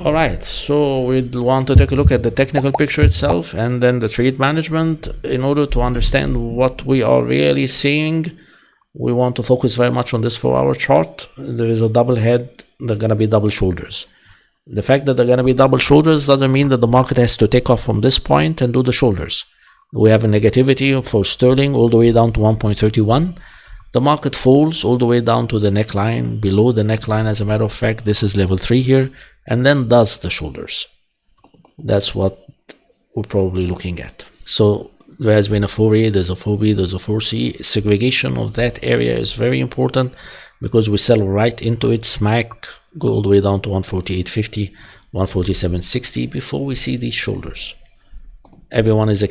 Alright, so we want to take a look at the technical picture itself and then the trade management. In order to understand what we are really seeing, we want to focus very much on this 4-hour chart. There is a double head, there are going to be double shoulders. The fact that they're going to be double shoulders doesn't mean that the market has to take off from this point and do the shoulders. We have a negativity for sterling all the way down to 1.31. The market falls all the way down to the neckline, below the neckline. As a matter of fact, this is level 3 here, and then does the shoulders. That's what we're probably looking at. So there has been a 4A, there's a 4B, there's a 4C. Segregation of that area is very important because we sell right into it, smack, go all the way down to 148.50, 147.60 before we see these shoulders. Everyone is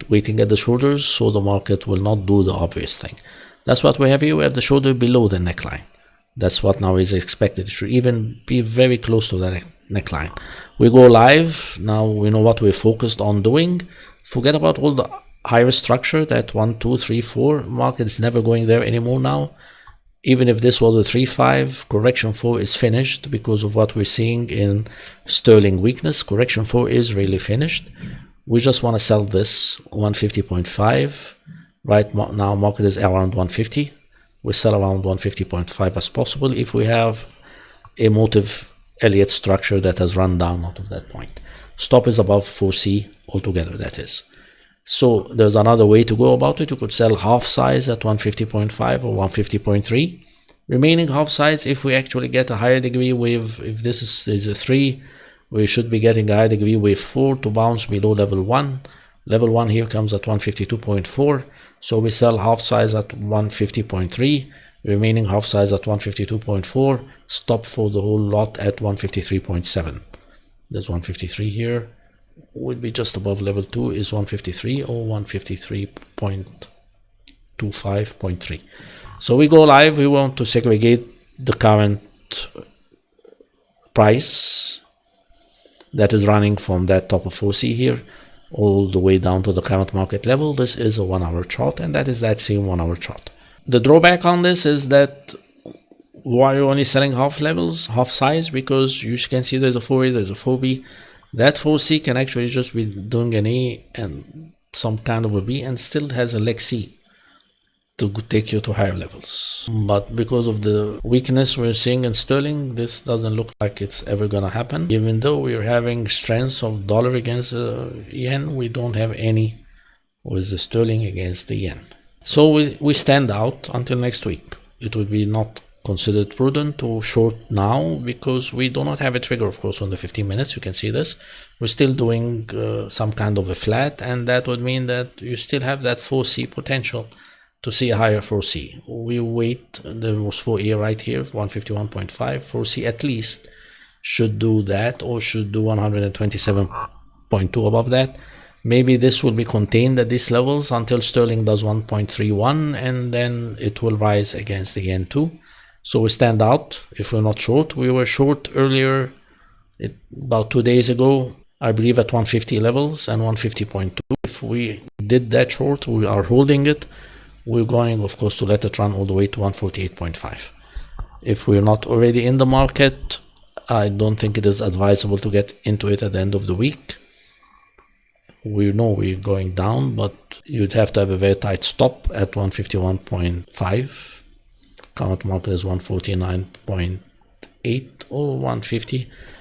waiting at the shoulders, so the market will not do the obvious thing. That's what we have here. We have the shoulder below the neckline. That's what now is expected. It should even be very close to the neckline. We go live. Now we know what we're focused on doing. Forget about all the higher structure, that 1, 2, 3, 4. Market is never going there anymore now. Even if this was a 3-5, correction 4 is finished because of what we're seeing in sterling weakness. Correction 4 is really finished. We just want to sell this 150.5. Right now market is around 150. We sell around 150.5 as possible if we have a motive Elliott structure that has run down out of that point. Stop is above 4C altogether, that is. So there's another way to go about it. You could sell half size at 150.5 or 150.3. Remaining half size, if we actually get a higher degree wave, if this is a 3, we should be getting a higher degree wave 4 to bounce below level 1. Level 1 here comes at 152.4, so we sell half size at 150.3, remaining half size at 152.4, stop for the whole lot at 153.7. There's 153 here, would be just above level 2 is 153 or 153.25.3. So we go live. We want to segregate the current price that is running from that top of 4C here all the way down to the current market level. This is a 1-hour chart, and that is that same 1-hour chart. The drawback on this is that why are you only selling half levels, half size? Because you can see there's a 4A, there's a 4B. That 4C can actually just be doing an A and some kind of a B and still has a leg C to take you to higher levels. But because of the weakness we're seeing in sterling, this doesn't look like it's ever gonna happen. Even though we're having strength of dollar against yen, we don't have any with the sterling against the yen. So we stand out until next week. It would be not considered prudent to short now because we do not have a trigger, of course, on the 15 minutes. You can see this. We're still doing some kind of a flat, and that would mean that you still have that 4C potential to see a higher 4C. We wait. There was 4A right here, 151.5. 4C at least should do that, or should do 127.2 above that. Maybe this will be contained at these levels until sterling does 1.31, and then it will rise against the yen too. So we stand out if we're not short. We were short earlier, about 2 days ago, I believe at 150 levels and 150.2. If we did that short, we are holding it. We're going, of course, to let it run all the way to 148.5. If we're not already in the market, I don't think it is advisable to get into it at the end of the week. We know we're going down, but you'd have to have a very tight stop at 151.5. Current market is 149.8 or 150.